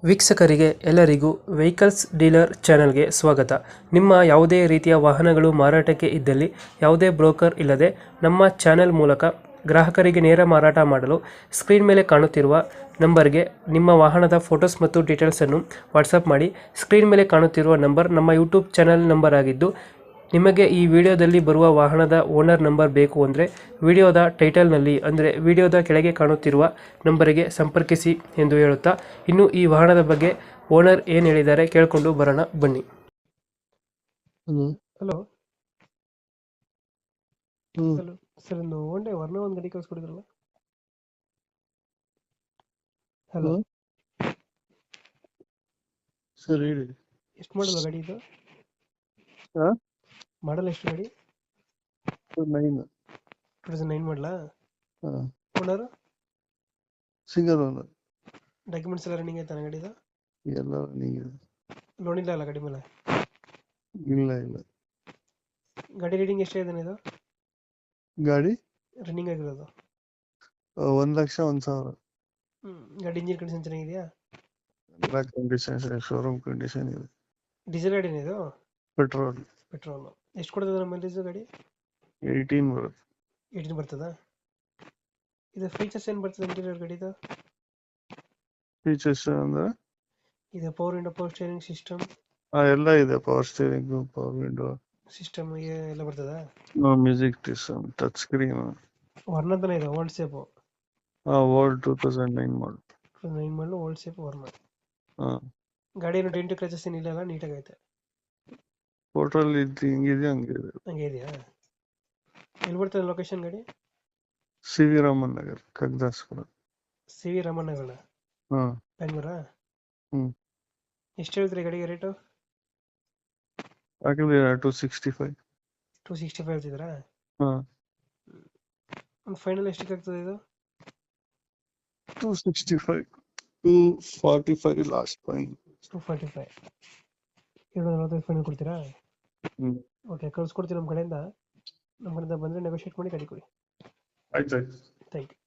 ವೀಕ್ಷಕರಿಗೆ ಎಲ್ಲರಿಗೂ vehicles dealer ಚಾನೆಲ್ಗೆ ಸ್ವಾಗತ. ನಿಮ್ಮ ಯಾವುದೇ ರೀತಿಯ ವಾಹನಗಳು ಮಾರಾಟಕ್ಕೆ ಇದ್ದಲ್ಲಿ ಯಾವುದೇ ಬ್ರೋಕರ್ ಇಲ್ಲದೆ ನಮ್ಮ ಚಾನೆಲ್ ಮೂಲಕ ಗ್ರಾಹಕರಿಗೆ ನೇರ ಮಾರಾಟ ಮಾಡಲು ಸ್ಕ್ರೀನ್ ಮೇಲೆ ಕಾಣುತ್ತಿರುವ ನಂಬರ್ಗೆ ನಿಮ್ಮ ವಾಹನದ ಫೋಟೋಸ್ ಮತ್ತು ಡೀಟೇಲ್ಸನ್ನು ವಾಟ್ಸಪ್ ಮಾಡಿ. ಸ್ಕ್ರೀನ್ ಮೇಲೆ ಕಾಣುತ್ತಿರುವ ನಂಬರ್ ನಮ್ಮ ಯೂಟ್ಯೂಬ್ ಚಾನೆಲ್ ನಂಬರ್ ಆಗಿದ್ದು, ನಿಮಗೆ ಈ ವಿಡಿಯೋದಲ್ಲಿ ಬರುವ ವಾಹನದ ಓನರ್ ನಂಬರ್ ಬೇಕು ಅಂದರೆ ವಿಡಿಯೋದ ಟೈಟಲ್ನಲ್ಲಿ ಅಂದರೆ ವಿಡಿಯೋದ ಕೆಳಗೆ ಕಾಣುತ್ತಿರುವ ನಂಬರಿಗೆ ಸಂಪರ್ಕಿಸಿ ಎಂದು ಹೇಳುತ್ತಾ, ಇನ್ನು ಈ ವಾಹನದ ಬಗ್ಗೆ ಓನರ್ ಏನು ಹೇಳಿದ್ದಾರೆ ಕೇಳಿಕೊಂಡು ಬರೋಣ ಬನ್ನಿ. ಹಲೋ. ಹಲೋ ಹ್ಮ್. ಹಲೋ ಸರ್, ಒಂದು ಒನ್ ಒಂದು ಗಾಡಿ ಕಳಿಸ್ಕೊಡಿದ್ರಲ್ಲ. ಹಲೋ ಹಲೋ ಸರ್ ಹೇಳಿ. ಎಷ್ಟು ಮಾಡಲ್ಲ ಗಾಡಿ ಇದು? ಹಾ ಮಾಡಲ್ಲ ಎಷ್ಟು ಗಾಡಿ? 9. 2009 ಮಾಡಲಾ? ಹಾ ಓನರ್? Single owner. ಡಾಕ್ಯುಮೆಂಟ್ಸ್ ಎಲ್ಲ ರನ್ನಿಂಗ್ ಆಯ್ತಾನ ಗಾಡಿದು? ಎಲ್ಲ ರನ್ನಿಂಗ್ ಇದೆ. ಲೋನ್ ಇಲ್ಲ ಅಲ್ಲ ಗಾಡಿ ಮೇಲೆ? ಇಲ್ಲ ಇಲ್ಲ. ಗಾಡಿ ರೀಡಿಂಗ್ ಎಷ್ಟೇ ಇದೆ ಇದು ಗಾಡಿ ರನ್ನಿಂಗ್ ಆಗಿರೋದು? 1,01,000. ಗಾಡಿ ಇಂಜಿನ್ ಕಂಡೀಷನ್ ಚೆನ್ನಾಗಿದೆಯಾ? ಎಲ್ಲ ಕಂಡೀಷನ್ ಶೋರೂಮ್ ಕಂಡೀಷನ್ ಇದೆ. ಡೀಸೆಲ್ ಗಾಡಿನೇ ಇದು? ಪೆಟ್ರೋಲ್. ಪೆಟ್ರೋಲ್. ಎಷ್ಟು ಕೊಡ್ತದೆ ನಮ್ಮ ಮೈಲೇಜ್ ಗಾಡಿ? 18 ಬರುತ್ತೆ. 18 ಬರ್ತದಾ? ಇದು ಫೀಚರ್ಸ್ ಏನು ಬರ್ತದೆ ಇಂಟೀರಿಯರ್ ಗಾಡಿದು? ಫೀಚರ್ಸ್ ಅಂದ್ರೆ ಇದು power window, power steering system ಎಲ್ಲ ಇದೆ. Power steering, power window system ಎಲ್ಲ ಬರ್ತದಾ? Music system, touch screen. ವರ್ಣಂತಾನೆ ಇದೆ, ಓಲ್ಡ್ ಸೇಪು. World 2009 model. 9 ಮಾಡಲು ಓಲ್ಡ್ ಸೇಪ್ ವರ್ಣ. ಹಾ ಗಾಡಿ ಏನು ಡೆಂಟು ಕ್ರಚಸ್ ಏನಿಲ್ಲ, ನೀಟಾಗೈತೆ. ಹೋಟೆಲ್ ಇದ್ದು ಹಿಂಗಿದೆ ಹಂಗಿದೆ. ಹಂಗೆ ಇದೆಯಾ? ಎಲ್ಲಿ ಬರ್ತದೆ ಲೊಕೇಶನ್ ಗಾಡಿ? C V Raman Nagar, Kaggadasapura. C V Raman Nagara, ಹಾ ಬೆಂಗಳೂರಾ? ಹ್ಮ್. ಎಷ್ಟು ಹೇಳ್ತೀರಿ ಗಾಡಿಗೆ ರೇಟು? ಹಾಕಿದ್ರೆ 265. 265 ಹೇಳ್ತಿದ್ದೀರಾ? ಹಾ ಒಂದು ಫೈನಲ್ ಎಷ್ಟಕ್ಕೆ ಆಗ್ತದೆ ಇದು? 265, 245 ಲಾಸ್ಟ್ ಫೈನ್. 245. 245 ಫೈನಲ್ ಕೊಡ್ತೀರಾ? ಓಕೆ, ಕಳ್ಸ್ಕೊಡ್ತೀವಿ ನಮ್ಮ ಕಡೆಯಿಂದ. ನಮ್ಮ ಕಡೆಯಿಂದ ಬಂದರೆ ನೆಗೋಷಿಯೇಟ್ ಮಾಡಿ ಗಾಡಿ ಕೊಡಿ. ಆಯ್ತು. Thank you.